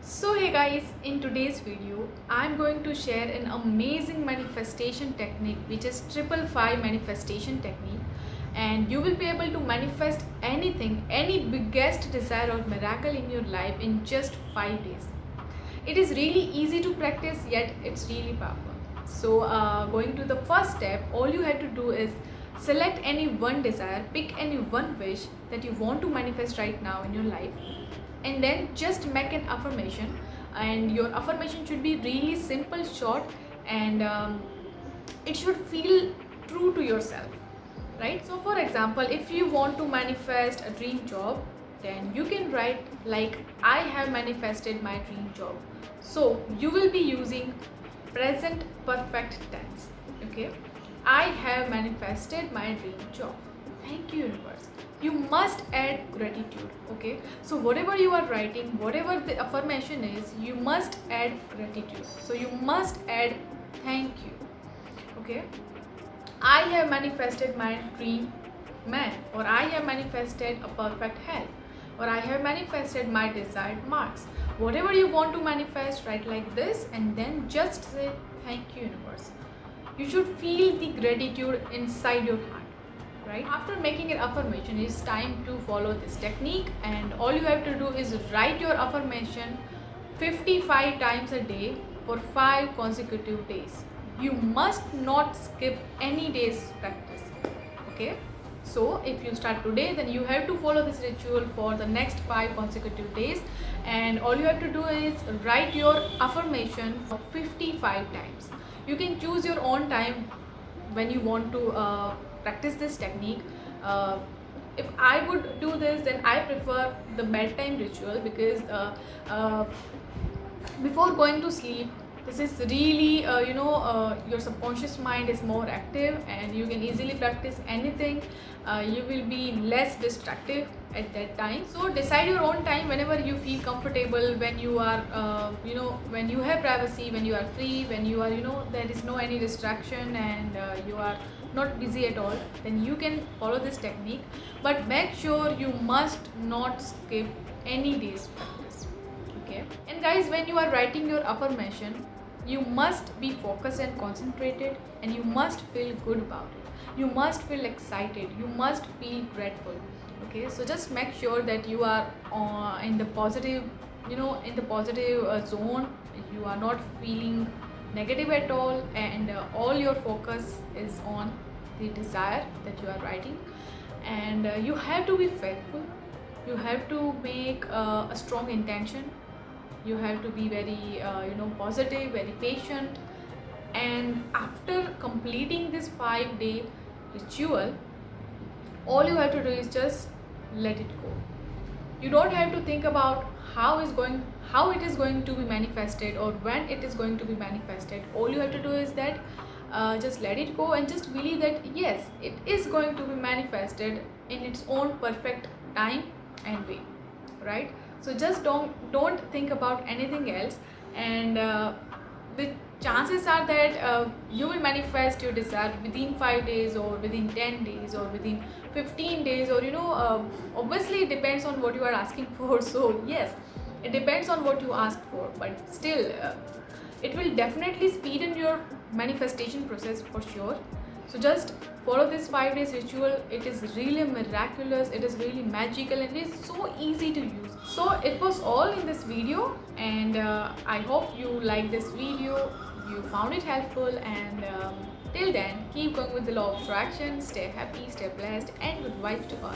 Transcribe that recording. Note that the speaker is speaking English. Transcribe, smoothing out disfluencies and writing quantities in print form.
So hey guys, in today's video I'm going to share an amazing manifestation technique which is 555 manifestation technique, and you will be able to manifest anything, any biggest desire or miracle in your life in just 5 days. It is really easy to practice, yet it's really powerful. So going to the first step, all you have to do is select any one desire, pick any one wish that you want to manifest right now in your life, and then just make an affirmation. And your affirmation should be really simple, short, and it should feel true to yourself, right? So for example, if you want to manifest a dream job, then you can write like, I have manifested my dream job. So you will be using present perfect tense. Okay, I have manifested my dream job. Thank you, universe. You must add gratitude. Okay, so whatever you are writing, whatever the affirmation is, you must add gratitude. So you must add thank you. Okay, I have manifested my dream man, or I have manifested a perfect health, or I have manifested my desired marks. Whatever you want to manifest, write like this and then just say thank you, universe. You should feel the gratitude inside your heart, right? After making an affirmation, it's time to follow this technique, and all you have to do is write your affirmation 55 times a day for 5 consecutive days. You must not skip any day's practice. Okay, so if you start today, then you have to follow this ritual for the next 5 consecutive days, and all you have to do is write your affirmation 55 times. You can choose your own time when you want to practice this technique. If I would do this, then I prefer the bedtime ritual, because before going to sleep, this is really your subconscious mind is more active and you can easily practice anything. You will be less distractive at that time. So decide your own time whenever you feel comfortable, when you are when you have privacy, when you are free, when you are there is no any distraction, and you are not busy at all, then you can follow this technique. But make sure you must not skip any day's practice. Okay, and guys, when you are writing your affirmation, you must be focused and concentrated, and you must feel good about it. You must feel excited, you must feel grateful. Okay, so just make sure that you are in the positive, in the positive zone. You are not feeling negative at all, and all your focus is on the desire that you are writing. And you have to be faithful, you have to make a strong intention, you have to be very positive, very patient. And after completing this 5-day ritual, all you have to do is just let it go. You don't have to think about how it is going to be manifested, or when it is going to be manifested. All you have to do is that just let it go, and just believe that yes, it is going to be manifested in its own perfect time and way, right? So just don't think about anything else, and the chances are that you will manifest your desire within 5 days, or within 10 days, or within 15 days, or obviously it depends on what you are asking for. So yes, it depends on what you asked for, but still it will definitely speed in your manifestation process for sure. So just follow this 5 days ritual. It is really miraculous, it is really magical, and it is so easy to use. So it was all in this video, and I hope you like this video, you found it helpful, and till then, keep going with the law of attraction. Stay happy, stay blessed, and good vibes to all.